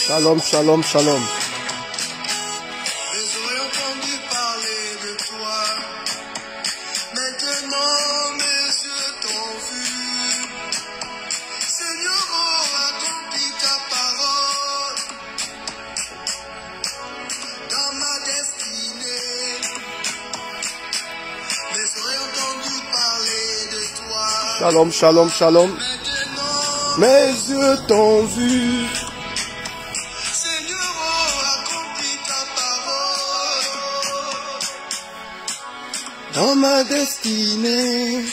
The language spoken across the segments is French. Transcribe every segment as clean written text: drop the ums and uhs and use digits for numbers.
Shalom, shalom, shalom. Shalom, shalom, shalom. Mes yeux t'ont vu. Seigneur, accomplis ta parole. Dans ma destinée,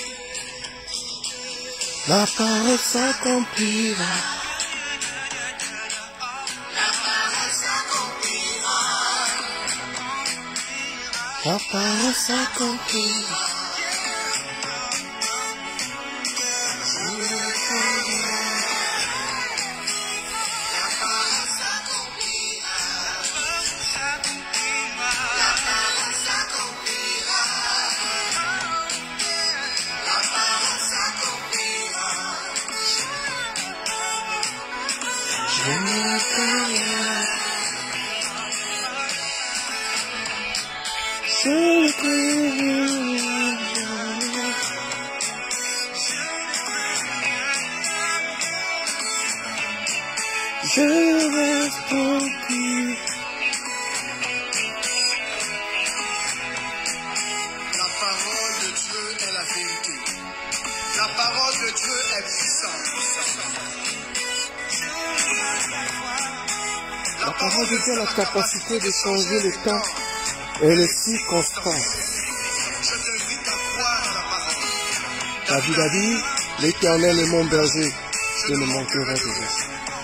la parole s'accomplira. La parole s'accomplira. La parole s'accomplira. Je reste tranquille. La parole de Dieu est la vérité. La parole de Dieu est puissante. La parole de Dieu a la capacité de changer le temps et les circonstances. Je t'invite à croire à la parole. David a dit, l'Éternel est mon berger, je ne manquerai de rien.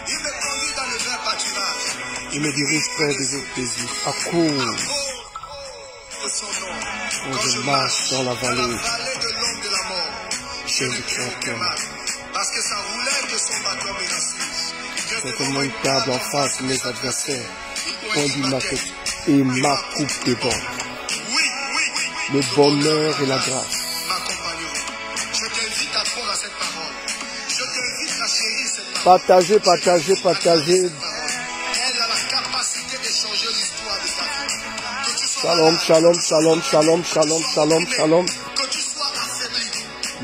Il me conduit dans le vrai pâturage. Il me dirige près des eaux paisibles, à cause De son nom. quand je marche dans la vallée de l'ombre de la mort. je ne crains aucun mal. Parce que sa roulette de son bâton me rassure. C'est comme une table en face de mes adversaires, conduit ma tête et ma coupe de bord. Le bonheur et la grâce m'accompagneront. Je t'invite à croire à cette parole. Je t'invite à chérir cette parole. partagez, partagez, partagez. Elle a la capacité de changer l'histoire de ta vie. Que tu sois Shalom, shalom, shalom, shalom, shalom, shalom, shalom. que tu sois affaibli.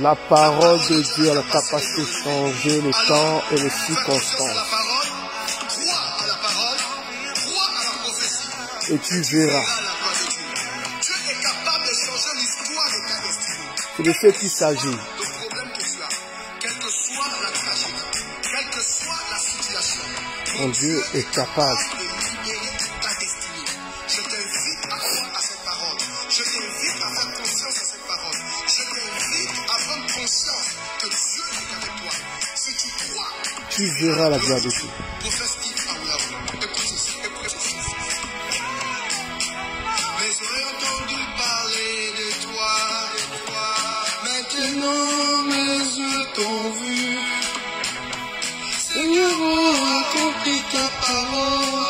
La parole de Dieu a la capacité de changer le temps et les circonstances. La parole, crois à la parole, crois à la prophétie. Et tu verras. À la gloire de Dieu. Dieu est capable de changer l'histoire de ta destinée. C'est de ce qu'il s'agit. Le problème que tu as, quelle que soit la tragédie, quelle que soit la situation, Mon Dieu est capable. de libérer ta destinée. Je t'invite à croire à cette parole. Je t'invite à faire confiance à cette parole. Je t'invite à prendre conscience que Dieu est avec toi. Si tu crois, Tu verras la gloire de Dieu. professe Steve Awuyawo. Écoute ceci, écoute ceci. Mais j'aurais entendu parler de toi, Maintenant mes yeux t'ont vu. Seigneur, accomplis ta parole.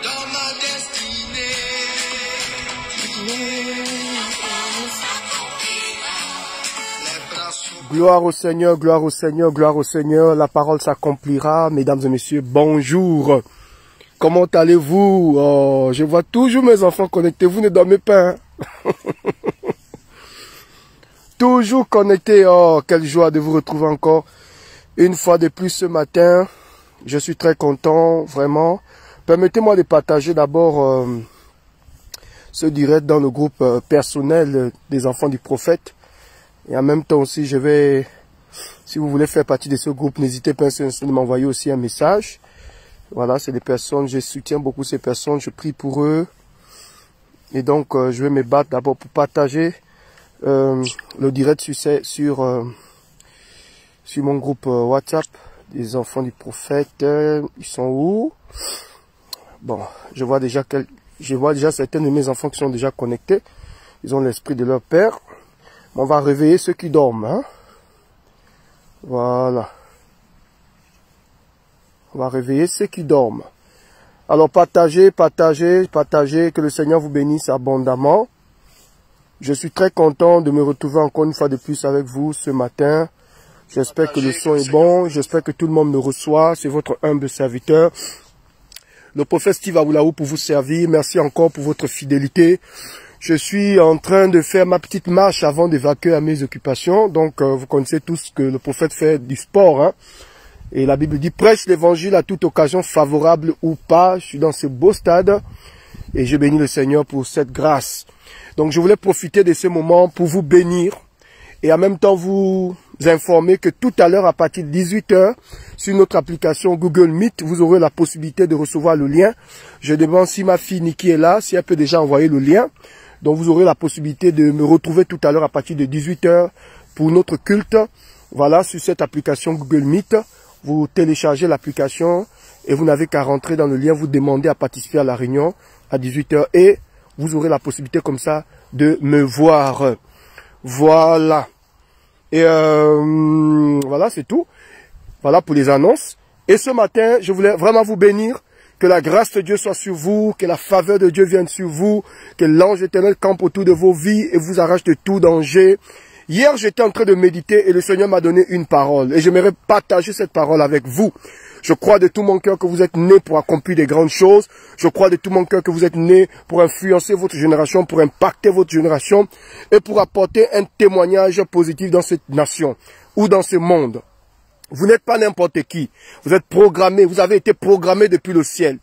Dans ma destinée. Les bras sont Gloire au Seigneur, gloire au Seigneur, gloire au Seigneur. La parole s'accomplira. Mesdames et messieurs, bonjour. Comment allez-vous? Oh, je vois toujours mes enfants connectés. Vous ne dormez pas, hein? Toujours connectés. Oh, quelle joie de vous retrouver encore une fois de plus ce matin. Je suis très content, vraiment. Permettez-moi de partager d'abord ce direct dans le groupe personnel des enfants du prophète. Et en même temps aussi, je vais, si vous voulez faire partie de ce groupe, n'hésitez pas à m'envoyer aussi un message. Voilà, c'est des personnes, je soutiens beaucoup ces personnes, je prie pour eux. Et donc, je vais me battre d'abord pour partager le direct sur mon groupe WhatsApp des enfants du prophète. Ils sont où? Bon, je vois déjà certains de mes enfants qui sont déjà connectés. Ils ont l'esprit de leur père. On va réveiller ceux qui dorment, hein. Voilà. On va réveiller ceux qui dorment. Alors partagez, partagez, partagez, que le Seigneur vous bénisse abondamment. Je suis très content de me retrouver encore une fois de plus avec vous ce matin J'espère que le son est bon. J'espère que tout le monde me reçoit. C'est votre humble serviteur, le prophète Steve Awulaou, pour vous servir. Merci encore pour votre fidélité. Je suis en train de faire ma petite marche avant d'évacuer à mes occupations. Donc, vous connaissez tous que le prophète fait du sport, hein. Et la Bible dit, prêche l'évangile à toute occasion, favorable ou pas. Je suis dans ce beau stade et je bénis le Seigneur pour cette grâce. Donc, je voulais profiter de ce moment pour vous bénir et en même temps vous informer que tout à l'heure, à partir de 18 h, sur notre application Google Meet, vous aurez la possibilité de recevoir le lien. Je demande si ma fille Nikki est là, si elle peut déjà envoyer le lien. Donc, vous aurez la possibilité de me retrouver tout à l'heure à partir de 18 h pour notre culte. Voilà, sur cette application Google Meet. Vous téléchargez l'application et vous n'avez qu'à rentrer dans le lien, vous demandez à participer à la réunion à 18 h et vous aurez la possibilité comme ça de me voir. Voilà. Et voilà, c'est tout. Voilà pour les annonces. Et ce matin, je voulais vraiment vous bénir. Que la grâce de Dieu soit sur vous, que la faveur de Dieu vienne sur vous, que l'ange éternel campe autour de vos vies et vous arrache de tout danger. Hier, j'étais en train de méditer et le Seigneur m'a donné une parole. Et j'aimerais partager cette parole avec vous. Je crois de tout mon cœur que vous êtes nés pour accomplir des grandes choses. Je crois de tout mon cœur que vous êtes nés pour influencer votre génération, pour impacter votre génération et pour apporter un témoignage positif dans cette nation ou dans ce monde. Vous n'êtes pas n'importe qui. Vous êtes programmé. Vous avez été programmé depuis le ciel.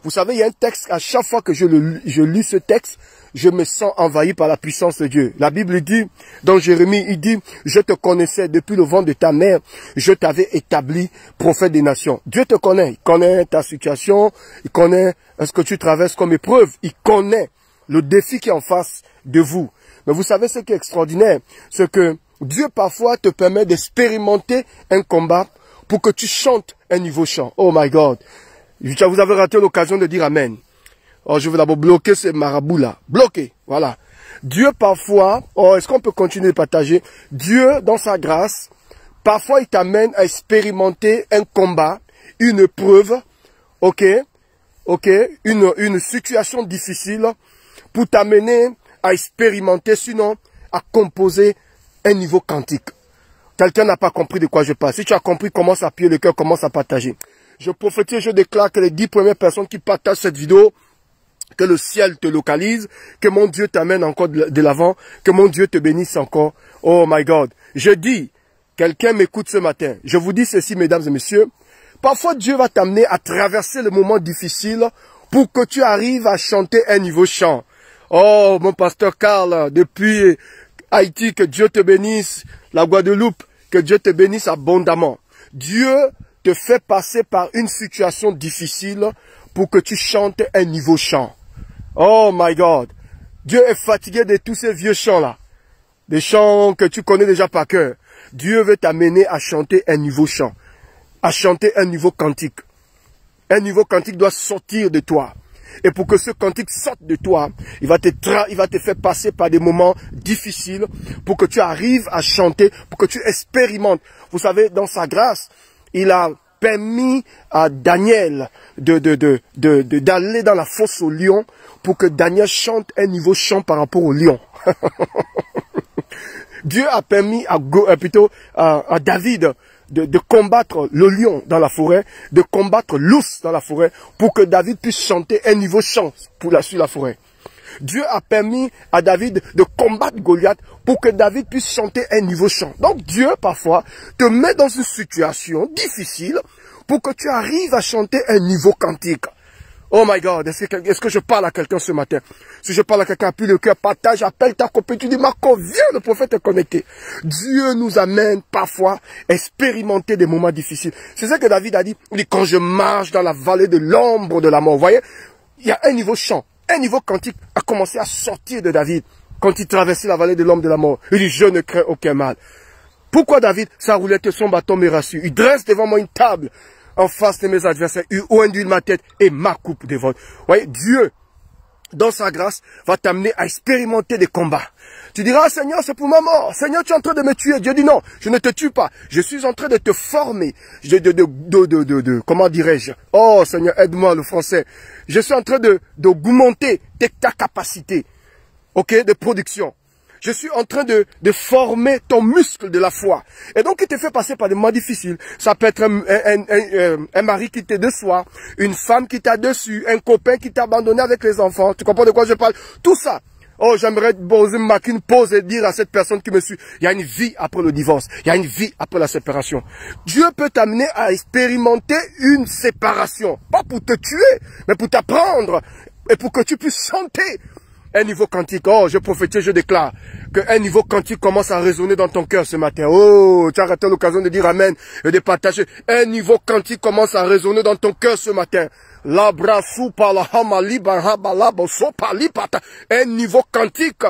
Vous savez, il y a un texte, à chaque fois que je lis ce texte, je me sens envahi par la puissance de Dieu. La Bible dit, dans Jérémie, il dit, je te connaissais depuis le ventre de ta mère, je t'avais établi prophète des nations. Dieu te connaît. Il connaît ta situation. Il connaît ce que tu traverses comme épreuve. Il connaît le défi qui est en face de vous. Mais vous savez ce qui est extraordinaire, c'est que Dieu parfois te permet d'expérimenter un combat pour que tu chantes un niveau chant. Oh my God. Vous avez raté l'occasion de dire Amen. Oh, je vais d'abord bloquer ces marabouts-là. Bloquer. Voilà. Dieu parfois, oh, est-ce qu'on peut continuer de partager? Dieu, dans sa grâce, parfois il t'amène à expérimenter un combat, une épreuve, une situation difficile pour t'amener à expérimenter, sinon à composer un niveau quantique. Quelqu'un n'a pas compris de quoi je parle. Si tu as compris, commence à appuyer le cœur, commence à partager. Je prophétise, je déclare que les 10 premières personnes qui partagent cette vidéo, que le ciel te localise, que mon Dieu t'amène encore de l'avant, que mon Dieu te bénisse encore. Oh my God. Je dis, quelqu'un m'écoute ce matin. Je vous dis ceci, mesdames et messieurs. Parfois, Dieu va t'amener à traverser le moment difficile pour que tu arrives à chanter un niveau chant. Oh, mon pasteur Karl, depuis Haïti, que Dieu te bénisse, la Guadeloupe, que Dieu te bénisse abondamment. Dieu te fait passer par une situation difficile pour que tu chantes un niveau chant. Oh my God. Dieu est fatigué de tous ces vieux chants-là. Des chants que tu connais déjà par cœur. Dieu veut t'amener à chanter un niveau chant. À chanter un niveau cantique. Un niveau cantique doit sortir de toi. Et pour que ce cantique sorte de toi, il va te faire passer par des moments difficiles pour que tu arrives à chanter, pour que tu expérimentes. Vous savez, dans sa grâce, il a permis à Daniel d'aller dans la fosse au lion pour que Daniel chante un niveau chant par rapport au lion. Dieu a permis à David de combattre le lion dans la forêt, de combattre l'ours dans la forêt, pour que David puisse chanter un niveau chant sur la forêt. Dieu a permis à David de combattre Goliath pour que David puisse chanter un niveau chant. Donc Dieu, parfois, te met dans une situation difficile pour que tu arrives à chanter un niveau cantique. Oh my God, est-ce que je parle à quelqu'un ce matin? Si je parle à quelqu'un, appuie le cœur, partage, appelle ta copine, tu dis, Marco, viens, le prophète est connecté. Dieu nous amène parfois à expérimenter des moments difficiles. C'est ça que David a dit. Il dit, quand je marche dans la vallée de l'ombre de la mort, vous voyez, il y a un niveau chant, un niveau quantique a commencé à sortir de David quand il traversait la vallée de l'ombre de la mort. Il dit, je ne crains aucun mal. Pourquoi David, sa roulette, son bâton me rassure. Il dresse devant moi une table en face de mes adversaires, il induit ma tête et ma coupe de vote. Vous voyez, Dieu, dans sa grâce, va t'amener à expérimenter des combats. Tu diras, Seigneur, c'est pour ma mort. Seigneur, tu es en train de me tuer. Dieu dit non, je ne te tue pas. Je suis en train de te former. Comment dirais-je? Oh, Seigneur, aide-moi le français. Je suis en train d'augmenter ta capacité, de production. je suis en train de former ton muscle de la foi. Et donc, il te fait passer par des moments difficiles. Ça peut être un mari qui te déçoit, une femme qui t'a déçu, un copain qui t'a abandonné avec les enfants. Tu comprends de quoi je parle? Tout ça. Oh, j'aimerais poser une pause et dire à cette personne qui me suit, il y a une vie après le divorce, il y a une vie après la séparation. Dieu peut t'amener à expérimenter une séparation. Pas pour te tuer, mais pour t'apprendre et pour que tu puisses chanter un niveau quantique. Oh, je prophétise, je déclare qu'un niveau quantique commence à résonner dans ton cœur ce matin. Oh, tu as raté l'occasion de dire amen et de partager. Un niveau quantique commence à résonner dans ton cœur ce matin. Un niveau quantique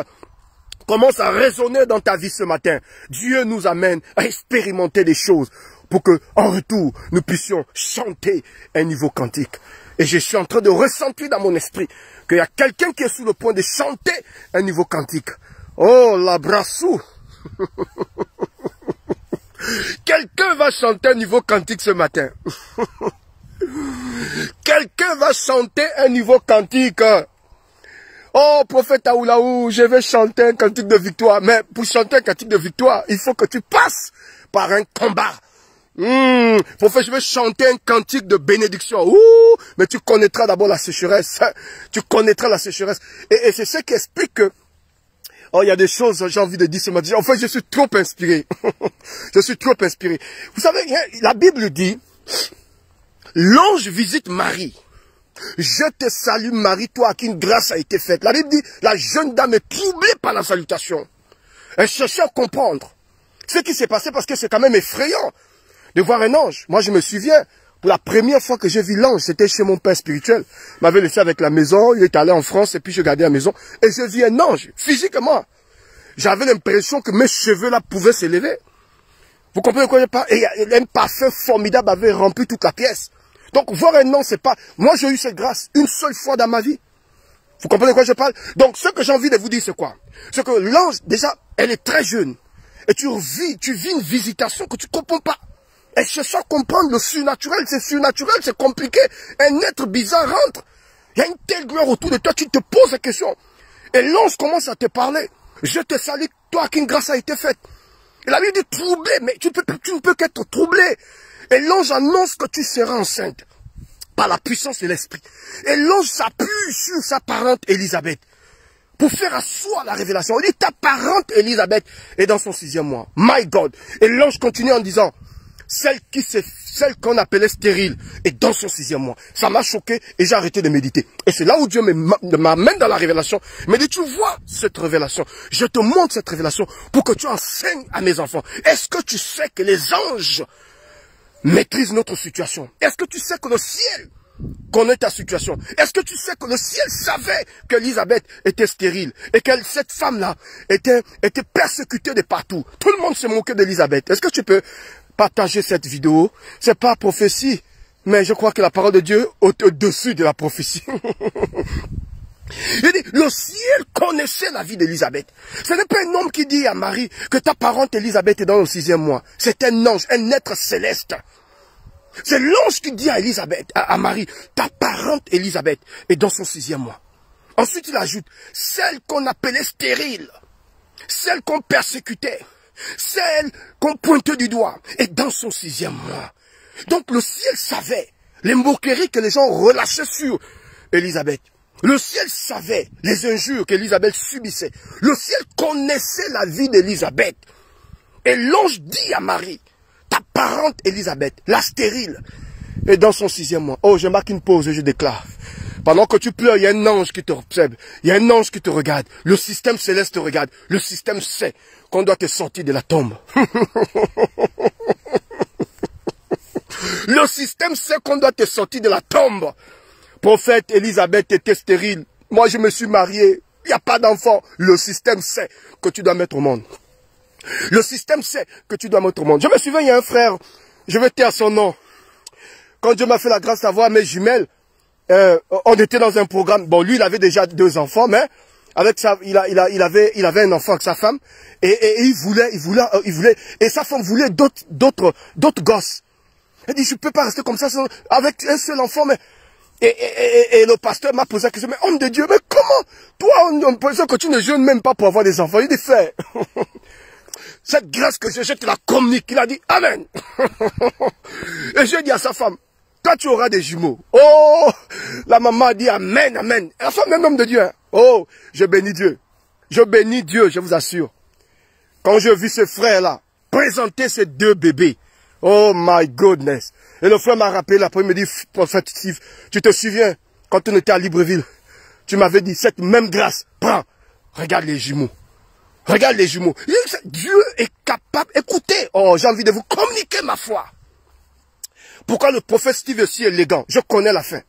commence à résonner dans ta vie ce matin. Dieu nous amène à expérimenter des choses pour que, en retour, nous puissions chanter un niveau quantique. Et je suis en train de ressentir dans mon esprit qu'il y a quelqu'un qui est sur le point de chanter un niveau quantique. Oh, la brassou. Quelqu'un va chanter un niveau quantique ce matin. Quelqu'un va chanter un niveau quantique. Oh, prophète Aoulaou, je vais chanter un cantique de victoire. Mais pour chanter un cantique de victoire, il faut que tu passes par un combat. Prophète, je vais chanter un cantique de bénédiction. Mais tu connaîtras d'abord la sécheresse. Tu connaîtras la sécheresse. Et c'est ce qui explique que, oh, il y a des choses, j'ai envie de dire ce matin. En fait, je suis trop inspiré. Je suis trop inspiré. Vous savez, la Bible dit, l'ange visite Marie. Je te salue Marie, toi à qui une grâce a été faite. La Bible dit, la jeune dame est troublée par la salutation. Elle cherchait à comprendre ce qui s'est passé parce que c'est quand même effrayant de voir un ange. Moi, je me souviens, pour la première fois que j'ai vu l'ange, c'était chez mon père spirituel. Il m'avait laissé avec la maison, il est allé en France et puis je gardais la maison. Et j'ai vu un ange, physiquement. J'avais l'impression que mes cheveux là pouvaient s'élever. Vous comprenez quoi je parle? Et un parfum formidable avait rempli toute la pièce. Donc, voir un ange, c'est pas... Moi, j'ai eu cette grâce une seule fois dans ma vie. Vous comprenez de quoi je parle? Donc, ce que j'ai envie de vous dire, c'est quoi? C'est que l'ange, déjà, elle est très jeune. Et tu vis une visitation que tu ne comprends pas. Elle cherche à comprendre le surnaturel, c'est compliqué. Un être bizarre rentre. Il y a une telle gloire autour de toi, tu te poses la question. Et l'ange commence à te parler. Je te salue, toi à qui une grâce a été faite. Et la Bible dit troublé, mais tu ne peux qu'être troublé. Et l'ange annonce que tu seras enceinte par la puissance de l'esprit. Et l'ange s'appuie sur sa parente Élisabeth pour faire asseoir la révélation. Il dit ta parente Élisabeth est dans son 6e mois. My God. Et l'ange continue en disant, celle qu'on appelait stérile est dans son 6e mois. Ça m'a choqué et j'ai arrêté de méditer. Et c'est là où Dieu m'amène dans la révélation. Mais dit, tu vois cette révélation. Je te montre cette révélation pour que tu enseignes à mes enfants. Est-ce que tu sais que les anges maîtrisent notre situation? Est-ce que tu sais que le ciel connaît ta situation? Est-ce que tu sais que le ciel savait qu'Élisabeth était stérile et que cette femme-là était persécutée de partout? Tout le monde se moquait d'Élisabeth. Est-ce que tu peux partager cette vidéo? C'est pas prophétie, mais je crois que la parole de Dieu est au-dessus de la prophétie. Il dit, le ciel connaissait la vie d'Élisabeth. Ce n'est pas un homme qui dit à Marie que ta parente Élisabeth est dans le 6e mois. C'est un ange, un être céleste. C'est l'ange qui dit à Élisabeth, à Marie, ta parente Élisabeth est dans son 6e mois. Ensuite, il ajoute, celle qu'on appelait stérile, celle qu'on persécutait, celle qu'on pointait du doigt est dans son 6e mois. Donc le ciel savait les moqueries que les gens relâchaient sur Élisabeth. Le ciel savait les injures qu'Élisabeth subissait. Le ciel connaissait la vie d'Élisabeth. Et l'ange dit à Marie, ta parente Élisabeth, la stérile, est dans son 6e mois. Oh, je marque une pause et je déclare. Pendant que tu pleures, il y a un ange qui te observe. Il y a un ange qui te regarde. Le système céleste te regarde. Le système sait qu'on doit te sortir de la tombe. Le système sait qu'on doit te sortir de la tombe. Prophète Élisabeth était stérile. Moi, je me suis marié. Il n'y a pas d'enfant. Le système sait que tu dois mettre au monde. Le système sait que tu dois mettre au monde. Je me souviens, il y a un frère, je vais taire son nom. Quand Dieu m'a fait la grâce d'avoir mes jumelles, on était dans un programme. Bon, lui, il avait déjà 2 enfants, mais avec ça, il avait un enfant avec sa femme. Et il voulait, et sa femme voulait d'autres gosses. Elle dit, je peux pas rester comme ça avec un seul enfant, mais Et le pasteur m'a posé la question, mais homme de Dieu, mais comment? Toi, on pense que tu ne jeûnes même pas pour avoir des enfants. Il dit, frère, cette grâce que je te la communique. Il a dit, amen. Et j'ai dit à sa femme, toi tu auras des jumeaux. Oh, la maman a dit, amen, amen. La femme même homme de Dieu. Hein. Oh, je bénis Dieu. Je bénis Dieu, je vous assure. Quand je vis ce frère-là présenter ces 2 bébés, oh my goodness. Et le frère m'a rappelé, après il me dit, prophète Steve, tu te souviens, quand on était à Libreville, tu m'avais dit, cette même grâce, prends, regarde les jumeaux. Regarde les jumeaux. Dieu est capable, écoutez, oh, j'ai envie de vous communiquer ma foi. Pourquoi le prophète Steve est si élégant? Je connais la fin.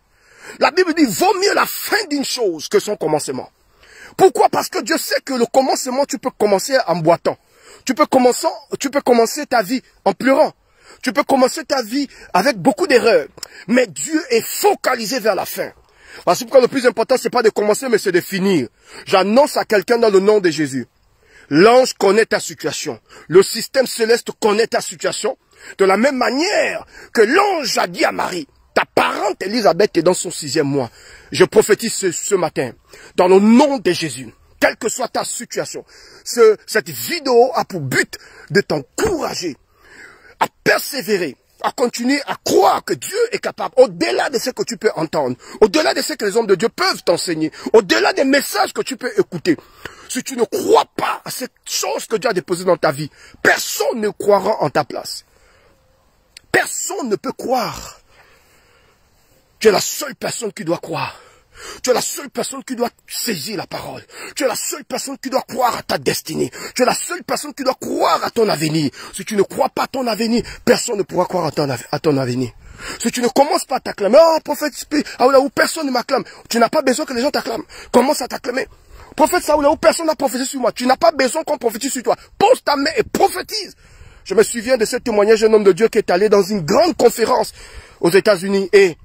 La Bible dit, vaut mieux la fin d'une chose que son commencement. Pourquoi? Parce que Dieu sait que le commencement, tu peux commencer en boitant. Tu peux commencer ta vie en pleurant. Tu peux commencer ta vie avec beaucoup d'erreurs. Mais Dieu est focalisé vers la fin. Parce que le plus important, c'est pas de commencer, mais c'est de finir. J'annonce à quelqu'un dans le nom de Jésus. L'ange connaît ta situation. Le système céleste connaît ta situation. De la même manière que l'ange a dit à Marie, ta parente Élisabeth est dans son 6e mois. Je prophétise ce matin, dans le nom de Jésus, quelle que soit ta situation, cette vidéo a pour but de t'encourager à persévérer, à continuer à croire que Dieu est capable, au-delà de ce que tu peux entendre, au-delà de ce que les hommes de Dieu peuvent t'enseigner, au-delà des messages que tu peux écouter. Si tu ne crois pas à cette chose que Dieu a déposée dans ta vie, personne ne croira en ta place. Personne ne peut croire. Tu es la seule personne qui doit croire. Tu es la seule personne qui doit saisir la parole. Tu es la seule personne qui doit croire à ta destinée. Tu es la seule personne qui doit croire à ton avenir. Si tu ne crois pas à ton avenir, personne ne pourra croire à ton avenir. Si tu ne commences pas à t'acclamer, oh prophète, où personne ne m'acclame. Tu n'as pas besoin que les gens t'acclament. Commence à t'acclamer. Prophète Saoula, où personne n'a prophétisé sur moi. Tu n'as pas besoin qu'on prophétise sur toi. Pose ta main et prophétise. Je me souviens de ce témoignage d'un homme de Dieu qui est allé dans une grande conférence aux États-Unis et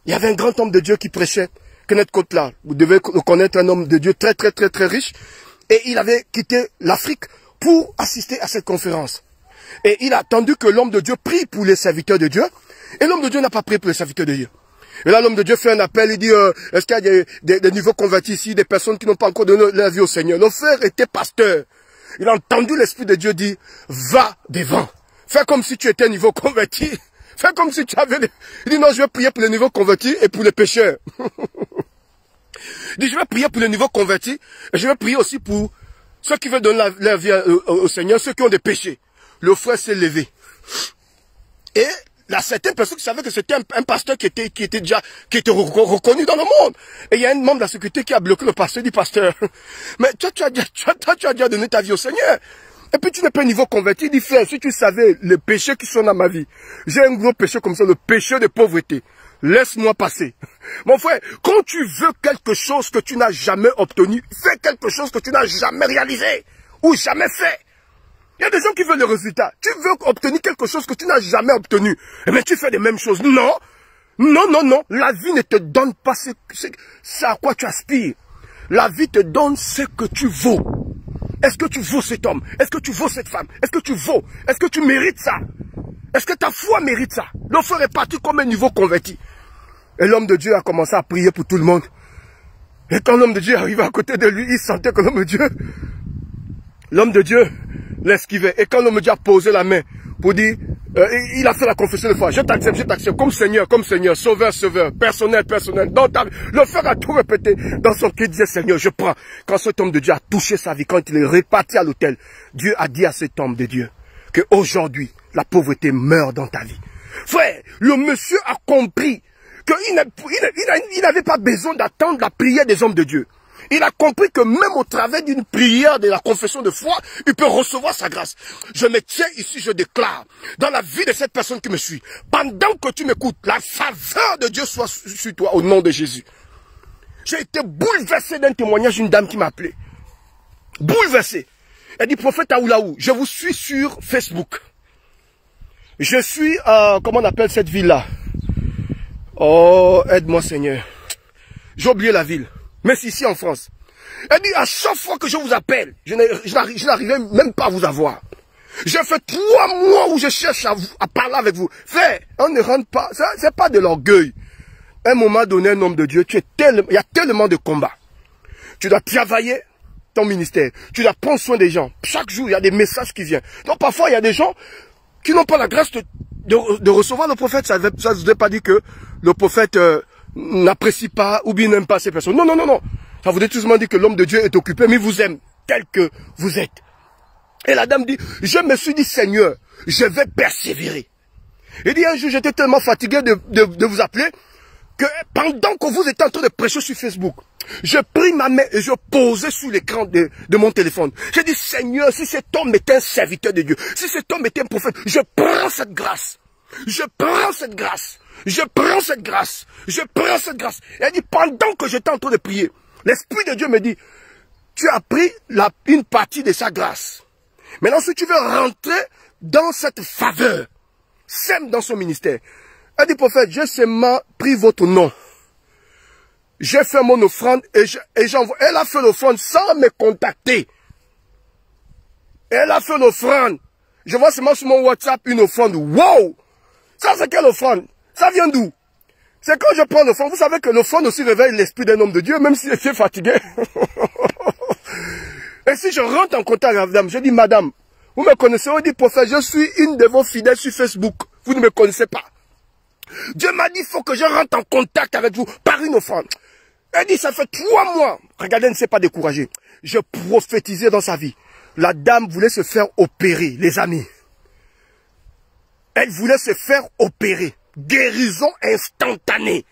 il y avait un grand homme de Dieu qui prêchait, Kenneth Copeland. Vous devez le connaître, un homme de Dieu très riche. Et il avait quitté l'Afrique pour assister à cette conférence. Et il a attendu que l'homme de Dieu prie pour les serviteurs de Dieu. Et l'homme de Dieu n'a pas prié pour les serviteurs de Dieu. Et là, l'homme de Dieu fait un appel, il dit, est-ce qu'il y a des nouveaux convertis ici, des personnes qui n'ont pas encore donné leur vie au Seigneur? Le frère était pasteur. Il a entendu l'Esprit de Dieu dire, va devant. Fais comme si tu étais un nouveau converti. Fais comme si tu avais... Il dit, non, je vais prier pour les nouveaux convertis et pour les pécheurs. Il dit, je vais prier pour les nouveaux convertis et je vais prier aussi pour ceux qui veulent donner leur vie au Seigneur, ceux qui ont des péchés. Le frère s'est levé. Et là, certaines personnes qui savaient que c'était un pasteur qui était reconnu dans le monde. Et il y a un membre de la sécurité qui a bloqué le pasteur, dit pasteur, mais toi, tu as déjà donné ta vie au Seigneur. Et puis tu n'es pas un niveau converti. Il dit, frère, si tu savais les péchés qui sont dans ma vie, j'ai un gros péché comme ça, le péché de pauvreté. Laisse-moi passer. Mon frère, quand tu veux quelque chose que tu n'as jamais obtenu, fais quelque chose que tu n'as jamais réalisé ou jamais fait. Il y a des gens qui veulent le résultat. Tu veux obtenir quelque chose que tu n'as jamais obtenu. Eh bien, tu fais les mêmes choses. Non. Non, non, non. La vie ne te donne pas ce à quoi tu aspires. La vie te donne ce que tu vaux. Est-ce que tu vaux cet homme? Est-ce que tu vaux cette femme? Est-ce que tu vaux? Est-ce que tu mérites ça? Est-ce que ta foi mérite ça? Le frère est parti comme un nouveau converti. Et l'homme de Dieu a commencé à prier pour tout le monde. Et quand l'homme de Dieu arrivait à côté de lui, il sentait que l'homme de Dieu l'esquivait. Et quand l'homme de Dieu a posé la main pour dire, il a fait la confession de foi. Je t'accepte, comme Seigneur, Sauveur, personnel. Le frère a tout répété dans son cœur, il disait, Seigneur, je prends. Quand cet homme de Dieu a touché sa vie, quand il est reparti à l'hôtel, Dieu a dit à cet homme de Dieu que aujourd'hui la pauvreté meurt dans ta vie. Frère, le monsieur a compris qu'il n'avait pas besoin d'attendre la prière des hommes de Dieu. Il a compris que même au travers d'une prière de la confession de foi, il peut recevoir sa grâce. Je me tiens ici, je déclare, dans la vie de cette personne qui me suit, pendant que tu m'écoutes, la faveur de Dieu soit sur toi au nom de Jésus. J'ai été bouleversé d'un témoignage d'une dame qui m'a appelé. Bouleversé. Elle dit, prophète Aoulaou, je vous suis sur Facebook. Je suis, comment on appelle cette ville-là? Oh, aide-moi Seigneur. J'ai oublié la ville. Mais c'est ici en France. Elle dit, à chaque fois que je vous appelle, je n'arrivais même pas à vous avoir. J'ai fait 3 mois où je cherche à parler avec vous. Frère, on ne rentre pas, c'est pas de l'orgueil. un moment donné, un homme de Dieu, il y a tellement de combats. Tu dois travailler ton ministère. Tu dois prendre soin des gens. Chaque jour, il y a des messages qui viennent. Donc parfois, il y a des gens qui n'ont pas la grâce de recevoir le prophète. Ça ne veut pas dire que le prophète n'apprécie pas ou bien n'aime pas ces personnes. Non, non, non, non. Ça voudrait tout simplement dire que l'homme de Dieu est occupé, mais il vous aime tel que vous êtes. Et la dame dit, je me suis dit, Seigneur, je vais persévérer. Il dit, un jour, j'étais tellement fatigué de vous appeler, que pendant que vous étiez en train de prêcher sur Facebook, je pris ma main et je posais sur l'écran de mon téléphone. J'ai dit, Seigneur, si cet homme était un serviteur de Dieu, si cet homme était un prophète, je prends cette grâce. Je prends cette grâce. Je prends cette grâce. Je prends cette grâce. Et elle dit, pendant que j'étais en train de prier, l'Esprit de Dieu me dit, tu as pris une partie de sa grâce. Maintenant, si tu veux rentrer dans cette faveur, sème dans son ministère. Elle dit, prophète, j'ai seulement pris votre nom. J'ai fait mon offrande et j'envoie. Elle a fait l'offrande sans me contacter. Elle a fait l'offrande. Je vois seulement sur mon WhatsApp une offrande. Wow! Ça, c'est quelle offrande? Ça vient d'où? C'est quand je prends l'offrande. Vous savez que l'offrande aussi réveille l'esprit d'un homme de Dieu, même si je suis fatigué. Et si je rentre en contact avec madame, je dis, madame, vous me connaissez? On dit, prophète, je suis une de vos fidèles sur Facebook. Vous ne me connaissez pas. Dieu m'a dit, il faut que je rentre en contact avec vous par une offrande. Elle dit, ça fait 3 mois. Regardez, elle ne s'est pas découragée. Je prophétisais dans sa vie. La dame voulait se faire opérer, les amis. Elle voulait se faire opérer. Guérison instantanée.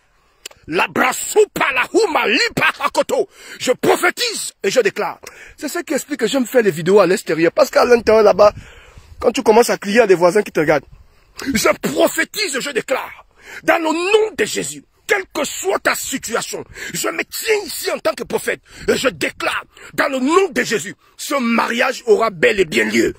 La brasoupa la huma lipa hakoto. Je prophétise et je déclare. C'est ce qui explique que j'aime faire les vidéos à l'extérieur. Parce qu'à l'intérieur là-bas, quand tu commences à crier à des voisins qui te regardent, je prophétise et je déclare. Dans le nom de Jésus, quelle que soit ta situation, je me tiens ici en tant que prophète et je déclare, dans le nom de Jésus, ce mariage aura bel et bien lieu.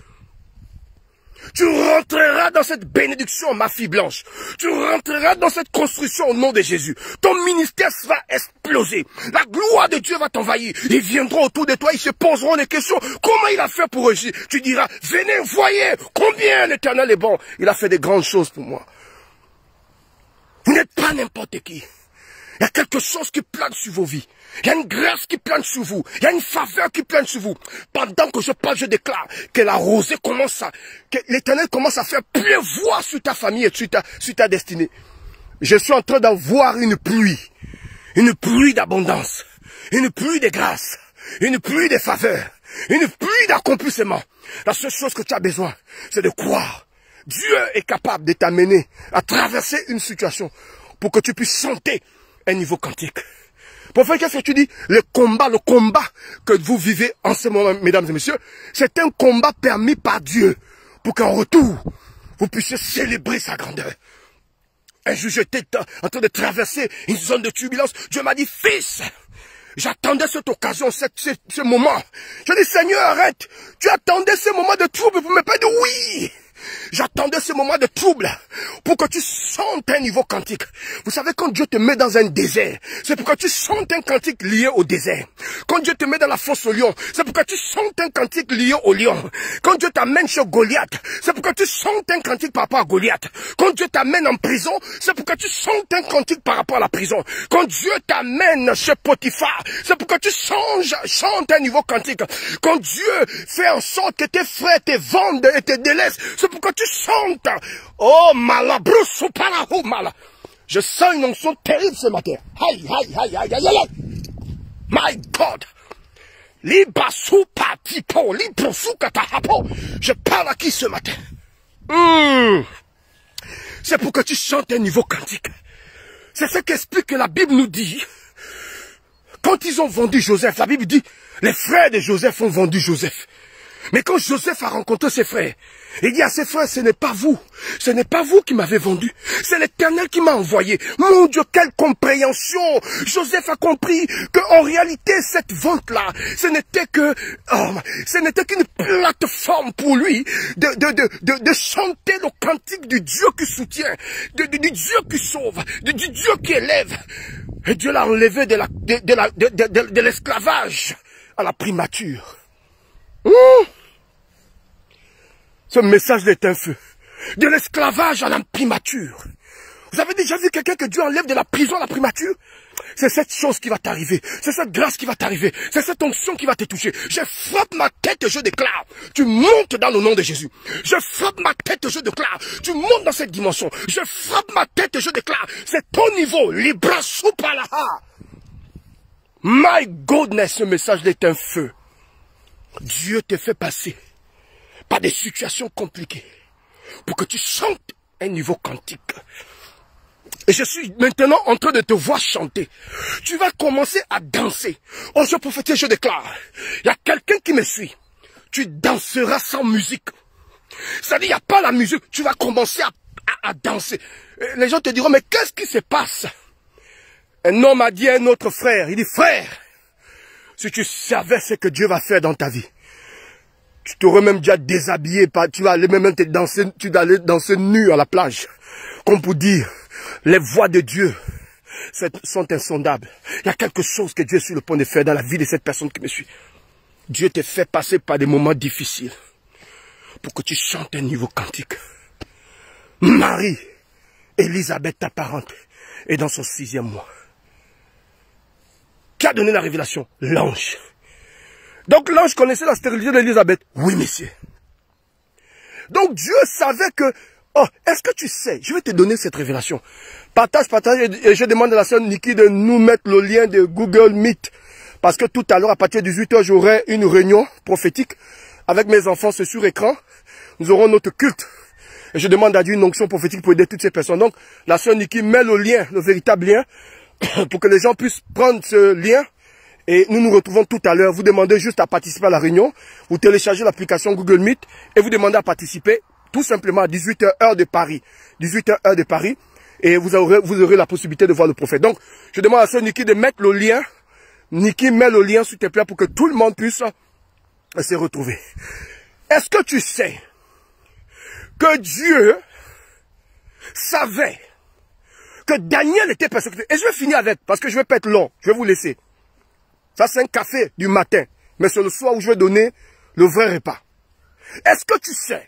Tu rentreras dans cette bénédiction, ma fille blanche. Tu rentreras dans cette construction au nom de Jésus. Ton ministère va exploser. La gloire de Dieu va t'envahir. Ils viendront autour de toi, ils se poseront des questions. Comment il a fait pour réussir? Tu diras, venez, voyez combien l'Éternel est bon. Il a fait de grandes choses pour moi. Vous n'êtes pas n'importe qui. Il y a quelque chose qui plane sur vos vies. Il y a une grâce qui plane sur vous. Il y a une faveur qui plane sur vous. Pendant que je parle, je déclare que la rosée que l'Éternel commence à faire pleuvoir sur ta famille et sur ta destinée. Je suis en train d'en voir une pluie d'abondance, une pluie de grâce, une pluie de faveur, une pluie d'accomplissement. La seule chose que tu as besoin, c'est de croire. Dieu est capable de t'amener à traverser une situation pour que tu puisses chanter un niveau quantique. Prophète, qu'est-ce que tu dis? Le combat que vous vivez en ce moment, mesdames et messieurs, c'est un combat permis par Dieu pour qu'en retour, vous puissiez célébrer sa grandeur. Un jour, j'étais en train de traverser une zone de turbulence. Dieu m'a dit, fils, j'attendais cette occasion, ce moment. Je dis, Seigneur, arrête. Tu attendais ce moment de trouble pour me dire oui. J'attendais ce moment de trouble pour que tu sentes un niveau quantique. Vous savez, quand Dieu te met dans un désert, c'est pour que tu sentes un quantique lié au désert. Quand Dieu te met dans la fosse au lion, c'est pour que tu sentes un quantique lié au lion. Quand Dieu t'amène chez Goliath, c'est pour que tu sentes un quantique par rapport à Goliath. Quand Dieu t'amène en prison, c'est pour que tu sentes un quantique par rapport à la prison. Quand Dieu t'amène chez Potiphar, c'est pour que tu chantes un niveau quantique. Quand Dieu fait en sorte que tes frères te vendent et te délaissent, c'est pour que tu chantes. Oh, malabrousse ou palahu mala. Je sens une onction terrible ce matin. Aïe, aïe, aïe, aïe, aïe, aïe. My God. Libasu patipo, liprosu katahapo. Je parle à qui ce matin? C'est pour que tu chantes un niveau quantique. C'est ce qu'explique que la Bible nous dit. Quand ils ont vendu Joseph, la Bible dit, les frères de Joseph ont vendu Joseph. Mais quand Joseph a rencontré ses frères, il dit à ses frères, ce n'est pas vous qui m'avez vendu, c'est l'Éternel qui m'a envoyé. Mon Dieu, quelle compréhension! Joseph a compris qu'en réalité, cette vente-là, ce n'était qu'une plateforme pour lui de chanter le cantique du Dieu qui soutient, du Dieu qui sauve, du Dieu qui élève. Et Dieu l'a enlevé de l'esclavage à la primature. Ce message est un feu. De l'esclavage à l'imprimature. Vous avez déjà vu quelqu'un que Dieu enlève de la prison à la primature? C'est cette chose qui va t'arriver. C'est cette grâce qui va t'arriver. C'est cette onction qui va te toucher. Je frappe ma tête et je déclare. Tu montes dans le nom de Jésus. Je frappe ma tête et je déclare. Tu montes dans cette dimension. Je frappe ma tête et je déclare. C'est ton niveau. Libra soupalaha. My goodness, ce message est un feu. Dieu te fait passer par des situations compliquées pour que tu chantes un niveau quantique. Et je suis maintenant en train de te voir chanter. Tu vas commencer à danser. Oh, je prophétise, je déclare. Il y a quelqu'un qui me suit. Tu danseras sans musique. C'est-à-dire, il n'y a pas la musique. Tu vas commencer à danser. Et les gens te diront, mais qu'est-ce qui se passe? Un homme a dit à un autre frère, il dit, frère, si tu savais ce que Dieu va faire dans ta vie, tu t'aurais même déjà déshabillé, tu vas aller même te danser, tu vas aller danser nu à la plage. Comme pour dire, les voies de Dieu sont insondables. Il y a quelque chose que Dieu est sur le point de faire dans la vie de cette personne qui me suit. Dieu te fait passer par des moments difficiles pour que tu chantes un niveau quantique. Marie, Élisabeth, ta parente, est dans son 6e mois. Qui a donné la révélation? L'ange. Donc l'ange connaissait la stérilité d'Élisabeth? Oui, messieurs. Donc Dieu savait que... Oh, est-ce que tu sais? Je vais te donner cette révélation. Partage, et je demande à la sœur Niki de nous mettre le lien de Google Meet. Parce que tout à l'heure, à partir de 18h, j'aurai une réunion prophétique avec mes enfants, c'est sur écran. Nous aurons notre culte. Et je demande à Dieu une onction prophétique pour aider toutes ces personnes. Donc, la sœur Niki met le lien, le véritable lien, pour que les gens puissent prendre ce lien. Et nous nous retrouvons tout à l'heure. Vous demandez juste à participer à la réunion. Vous téléchargez l'application Google Meet et vous demandez à participer tout simplement à 18h heure de Paris. 18h heure de Paris. Et vous aurez la possibilité de voir le prophète. Donc, je demande à sœur Niki de mettre le lien. Niki, met le lien, s'il te plaît, pour que tout le monde puisse se retrouver. Est-ce que tu sais que Dieu savait que Daniel était persécuté? Et je vais finir avec, parce que je vais pas être long, je vais vous laisser. Ça, c'est un café du matin, mais c'est le soir où je vais donner le vrai repas. Est-ce que tu sais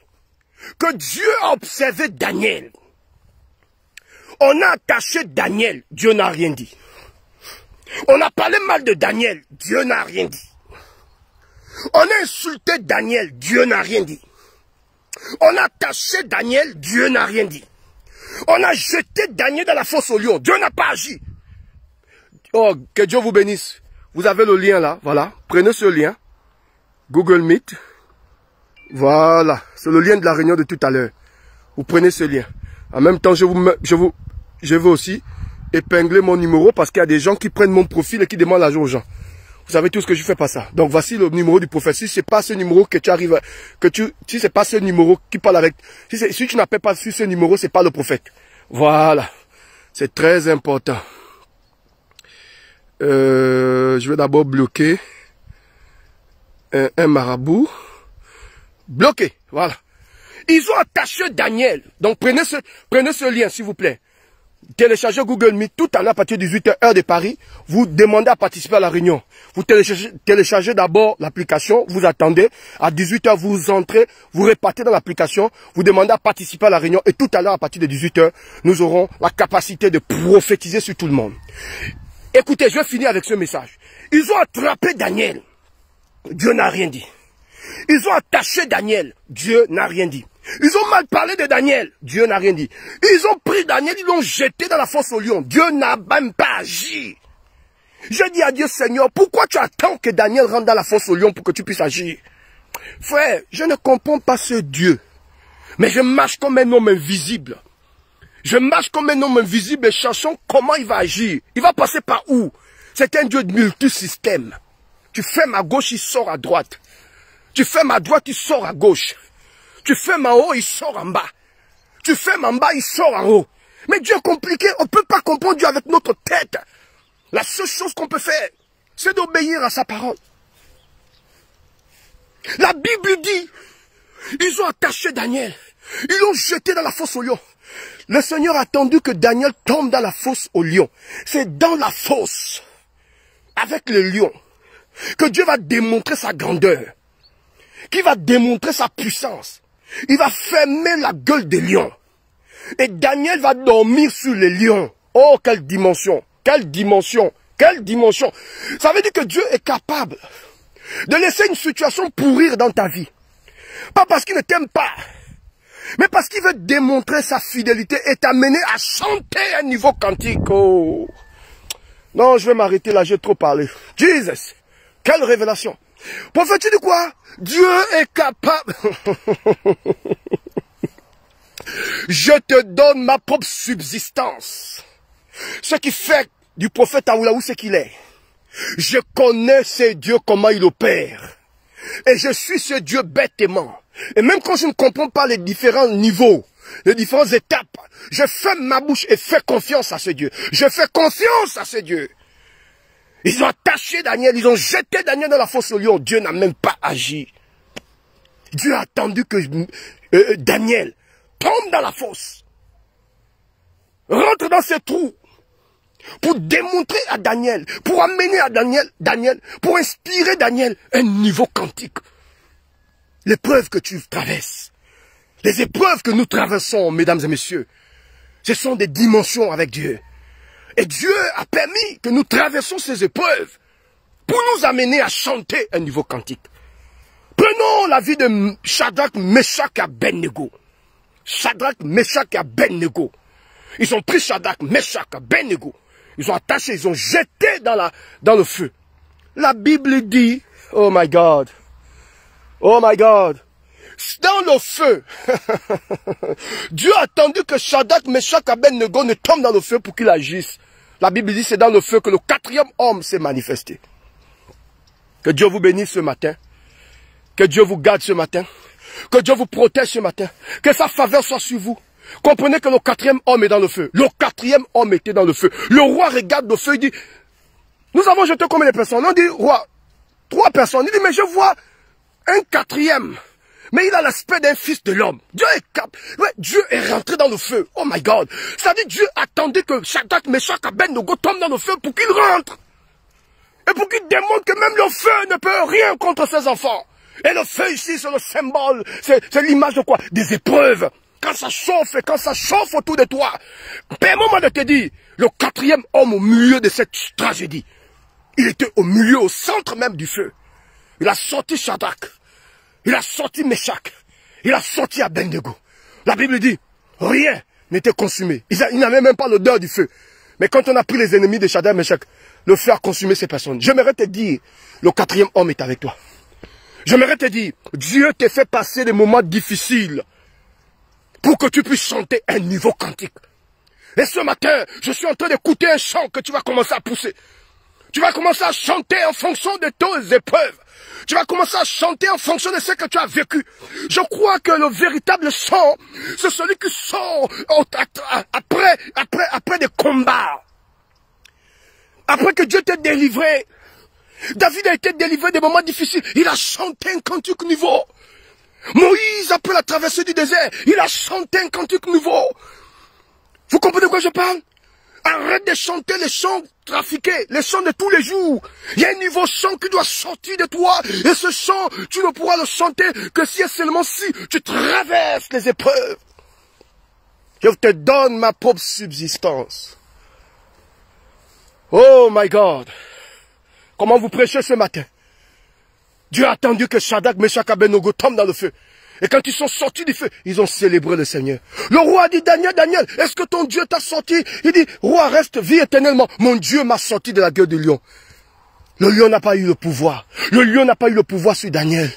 que Dieu a observé Daniel? On a attaché Daniel, Dieu n'a rien dit. On a parlé mal de Daniel, Dieu n'a rien dit. On a insulté Daniel, Dieu n'a rien dit. On a attaché Daniel, Dieu n'a rien dit. On a jeté Daniel dans la fosse au lion, Dieu n'a pas agi. Oh, que Dieu vous bénisse. Vous avez le lien là, voilà. Prenez ce lien. Google Meet. Voilà. C'est le lien de la réunion de tout à l'heure. Vous prenez ce lien. En même temps, je veux aussi épingler mon numéro parce qu'il y a des gens qui prennent mon profil et qui demandent l'argent aux gens. Vous savez tout ce que je fais pas ça. Donc voici le numéro du prophète. Si c'est pas ce numéro que tu arrives, si c'est pas ce numéro qui parle avec, si tu n'appelles pas sur ce numéro, c'est pas le prophète. Voilà. C'est très important. Je vais d'abord bloquer un marabout. Bloqué. Voilà. Ils ont attaché Daniel. Donc prenez ce lien s'il vous plaît. Téléchargez Google Meet tout à l'heure à partir de 18h heure de Paris. Vous demandez à participer à la réunion. Vous téléchargez d'abord l'application. Vous attendez. À 18h vous entrez. Vous repartez dans l'application. Vous demandez à participer à la réunion. Et tout à l'heure à partir de 18h nous aurons la capacité de prophétiser sur tout le monde. Écoutez, je vais finir avec ce message. Ils ont attrapé Daniel. Dieu n'a rien dit. Ils ont attaché Daniel. Dieu n'a rien dit. Ils ont mal parlé de Daniel. Dieu n'a rien dit. Ils ont pris Daniel, ils l'ont jeté dans la fosse au lion. Dieu n'a même pas agi. Je dis à Dieu, Seigneur, pourquoi tu attends que Daniel rentre dans la fosse au lion pour que tu puisses agir? Frère, je ne comprends pas ce Dieu. Mais je marche comme un homme invisible. Je marche comme un homme invisible et cherchons comment il va agir. Il va passer par où? C'est un Dieu de multisystème. Tu fermes à gauche, il sort à droite. Tu fermes à droite, il sort à gauche. Tu fermes en haut, il sort en bas. Tu fermes en bas, il sort en haut. Mais Dieu est compliqué, on ne peut pas comprendre Dieu avec notre tête. La seule chose qu'on peut faire, c'est d'obéir à sa parole. La Bible dit, ils ont attaché Daniel. Ils l'ont jeté dans la fosse au lion. Le Seigneur a attendu que Daniel tombe dans la fosse au lion. C'est dans la fosse, avec le lion, que Dieu va démontrer sa grandeur, qui va démontrer sa puissance. Il va fermer la gueule des lions. Et Daniel va dormir sur les lions. Oh, quelle dimension! Quelle dimension! Quelle dimension! Ça veut dire que Dieu est capable de laisser une situation pourrir dans ta vie. Pas parce qu'il ne t'aime pas, mais parce qu'il veut démontrer sa fidélité et t'amener à chanter à un niveau quantique. Oh. Non, je vais m'arrêter là, j'ai trop parlé. Jesus! Quelle révélation! Prophète de quoi? Dieu est capable. Je te donne ma propre subsistance. Ce qui fait du prophète Aoulaou ce qu'il est. Je connais ce Dieu, comment il opère. Et je suis ce Dieu bêtement. Et même quand je ne comprends pas les différents niveaux, les différentes étapes, je ferme ma bouche et fais confiance à ce Dieu. Je fais confiance à ce Dieu. Ils ont attaché Daniel, ils ont jeté Daniel dans la fosse au lion. Dieu n'a même pas agi. Dieu a attendu que Daniel tombe dans la fosse, rentre dans ses trous, pour démontrer à Daniel, pour amener à Daniel, pour inspirer Daniel un niveau quantique. L'épreuve que tu traverses, les épreuves que nous traversons, mesdames et messieurs, ce sont des dimensions avec Dieu. Et Dieu a permis que nous traversions ces épreuves pour nous amener à chanter un niveau quantique. Prenons la vie de Shadrach, Meshach et Abednego. Shadrach, Meshach et Abednego. Ils ont pris Shadrach, Meshach et Abednego. Ils ont attaché, ils ont jeté dans le feu. La Bible dit, oh my God, dans le feu, Dieu a attendu que Shadrach, Meshach et Abednego ne tombent dans le feu pour qu'il agisse. La Bible dit c'est dans le feu que le quatrième homme s'est manifesté. Que Dieu vous bénisse ce matin. Que Dieu vous garde ce matin. Que Dieu vous protège ce matin. Que sa faveur soit sur vous. Comprenez que le quatrième homme est dans le feu. Le quatrième homme était dans le feu. Le roi regarde le feu, il dit, nous avons jeté combien de personnes? On dit, roi, 3 personnes. Il dit, mais je vois un quatrième. Mais il a l'aspect d'un fils de l'homme. Dieu est capable. Ouais, Dieu est rentré dans le feu. Oh my God. Ça dit Dieu attendait que Shadrach, Meshach et Abednego tombent dans le feu pour qu'il rentre. Et pour qu'il démontre que même le feu ne peut rien contre ses enfants. Et le feu ici, c'est le symbole. C'est l'image de quoi? Des épreuves. Quand ça chauffe et quand ça chauffe autour de toi. Permets-moi de te dire, le quatrième homme au milieu de cette tragédie, il était au milieu, au centre même du feu. Il a sorti Shadrach. Il a sorti Meshach. Il a sorti Abednego. La Bible dit, rien n'était consumé. Il n'avait même pas l'odeur du feu. Mais quand on a pris les ennemis de Shadrach, Meshach, le feu a consumé ces personnes. J'aimerais te dire, le quatrième homme est avec toi. J'aimerais te dire, Dieu t'a fait passer des moments difficiles pour que tu puisses chanter un niveau quantique. Et ce matin, je suis en train d'écouter un chant que tu vas commencer à pousser. Tu vas commencer à chanter en fonction de tes épreuves. Tu vas commencer à chanter en fonction de ce que tu as vécu. Je crois que le véritable chant, c'est celui qui sort après des combats. Après que Dieu t'ait délivré. David a été délivré des moments difficiles. Il a chanté un cantique nouveau. Moïse, après la traversée du désert, il a chanté un cantique nouveau. Vous comprenez de quoi je parle? Arrête de chanter les chants trafiqués, les chants de tous les jours. Il y a un niveau chant qui doit sortir de toi. Et ce chant, tu ne pourras le chanter que si et seulement si tu traverses les épreuves. Je te donne ma propre subsistance. Oh my God. Comment vous prêchez ce matin? Dieu a attendu que Shadrach, Meshach et Abednego tombent dans le feu. Et quand ils sont sortis du feu, ils ont célébré le Seigneur. Le roi a dit, Daniel, est-ce que ton Dieu t'a sorti? Il dit, roi, reste, vis éternellement. Mon Dieu m'a sorti de la gueule du lion. Le lion n'a pas eu le pouvoir. Le lion n'a pas eu le pouvoir sur Daniel.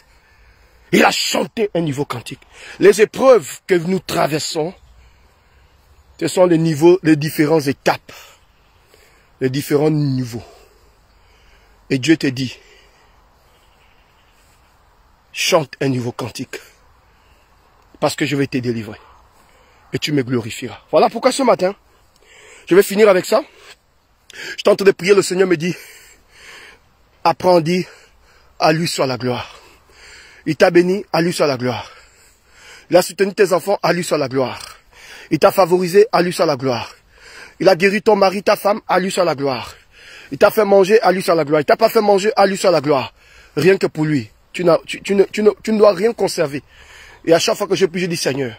Il a chanté un niveau quantique. Les épreuves que nous traversons, ce sont les niveaux, les différentes étapes, les différents niveaux. Et Dieu te dit, chante un niveau quantique. Parce que je vais te délivrer. Et tu me glorifieras. Voilà pourquoi ce matin, je vais finir avec ça. Je suis en train de prier, le Seigneur me dit, apprends, dit, à lui soit la gloire. Il t'a béni, à lui soit la gloire. Il a soutenu tes enfants, à lui soit la gloire. Il t'a favorisé, à lui soit la gloire. Il a guéri ton mari, ta femme, à lui soit la gloire. Il t'a fait manger, à lui soit la gloire. Il t'a pas fait manger, à lui soit la gloire. Rien que pour lui. Tu ne dois rien conserver. Et à chaque fois que je prie, je dis, Seigneur,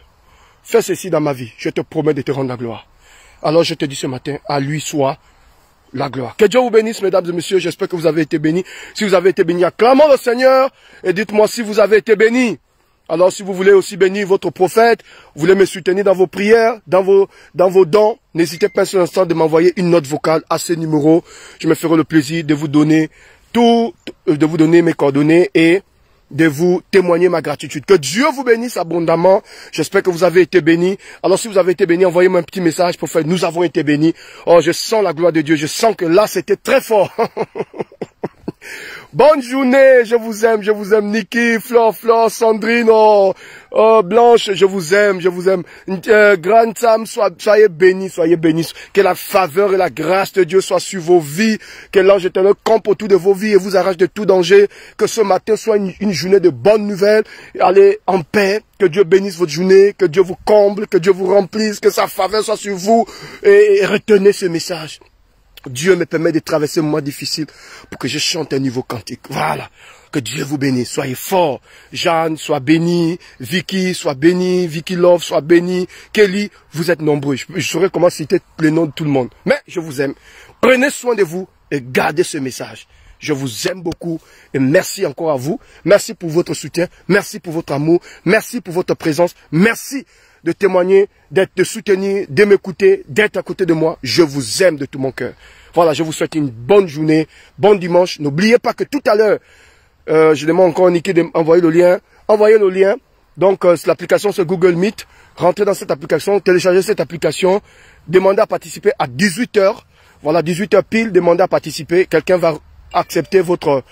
fais ceci dans ma vie, je te promets de te rendre la gloire. Alors je te dis ce matin, à lui soit la gloire. Que Dieu vous bénisse, mesdames et messieurs, j'espère que vous avez été bénis. Si vous avez été bénis, acclamons le Seigneur et dites-moi si vous avez été bénis. Alors si vous voulez aussi bénir votre prophète, vous voulez me soutenir dans vos prières, dans vos dons, n'hésitez pas un seul instant de m'envoyer une note vocale à ce numéro. Je me ferai le plaisir de vous donner de vous donner mes coordonnées et de vous témoigner ma gratitude. Que Dieu vous bénisse abondamment. J'espère que vous avez été bénis. Alors si vous avez été bénis, envoyez-moi un petit message pour faire « Nous avons été bénis ». Oh, je sens la gloire de Dieu. Je sens que là, c'était très fort. Bonne journée, je vous aime, Niki, Flore, Sandrine, Blanche, je vous aime. Grande Sam, soyez bénis. Que la faveur et la grâce de Dieu soient sur vos vies. Que l'ange éternel campe autour de vos vies et vous arrache de tout danger. Que ce matin soit une journée de bonnes nouvelles. Allez en paix. Que Dieu bénisse votre journée. Que Dieu vous comble. Que Dieu vous remplisse. Que sa faveur soit sur vous. Et retenez ce message. Dieu me permet de traverser un mois difficile pour que je chante un nouveau cantique. Voilà. Que Dieu vous bénisse. Soyez forts. Jeanne, sois bénie. Vicky, sois bénie. Vicky Love, sois bénie. Kelly, vous êtes nombreux. Je saurais comment citer les noms de tout le monde. Mais je vous aime. Prenez soin de vous et gardez ce message. Je vous aime beaucoup et merci encore à vous. Merci pour votre soutien. Merci pour votre amour. Merci pour votre présence. Merci de témoigner, de soutenir, de m'écouter, d'être à côté de moi. Je vous aime de tout mon cœur. Voilà, je vous souhaite une bonne journée, bon dimanche. N'oubliez pas que tout à l'heure, je demande encore à Niki d'envoyer le lien. Envoyez le lien. Donc, l'application c'est Google Meet. Rentrez dans cette application, téléchargez cette application. Demandez à participer à 18 h. Voilà, 18 h pile, demandez à participer. Quelqu'un va accepter votre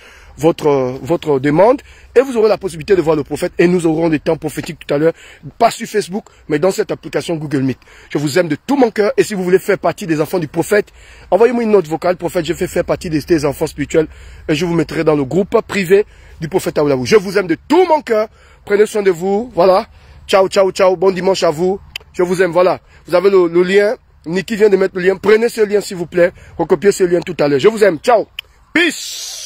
demande et vous aurez la possibilité de voir le prophète et nous aurons des temps prophétiques tout à l'heure, pas sur Facebook mais dans cette application Google Meet. Je vous aime de tout mon cœur et si vous voulez faire partie des enfants du prophète, envoyez-moi une note vocale, prophète, je fais faire partie des enfants spirituels et je vous mettrai dans le groupe privé du prophète Aoulawou. Je vous aime de tout mon cœur, prenez soin de vous, voilà, ciao, bon dimanche à vous, je vous aime, voilà, vous avez le lien, Niki vient de mettre le lien, prenez ce lien s'il vous plaît, recopiez ce lien tout à l'heure, je vous aime, ciao, peace.